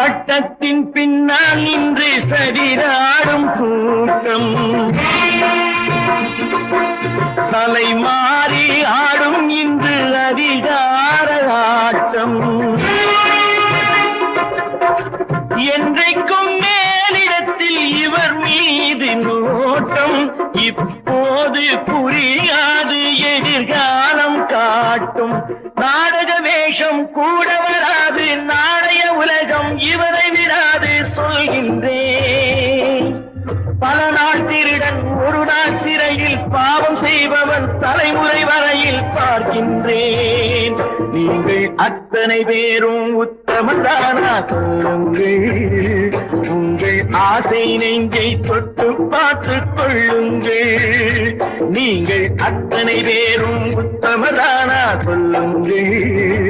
சட்டத்தின் பின்னால் நின்று சதிராடும் கூட்டம் தலை மாறி ஆடும் இன்று அதிகார ஆட்டம் என்றைக்கும் மேலிடத்தில் இவர் மீது நோட்டம் இப்போது புரியாது எதிர்காலம் காட்டும் நாடக வேஷம் கூட வராது நாளைய உலகம் இவரை விடாது சொல்கின்றேன் பல நாள் திருடன் ஒரு நாள் சிறையில் பாவம் செய்பவன் தலைமுறை வரையில் பார்க்கின்றேன் நீங்கள் அத்தனை பேரும் உத்தமதானா சொல்லுங்கள் உங்கள் ஆசை நெஞ்சை தொட்டு பார்த்துக் கொள்ளுங்கள் நீங்கள் அத்தனை பேரும் உத்தமதானா சொல்லுங்கள்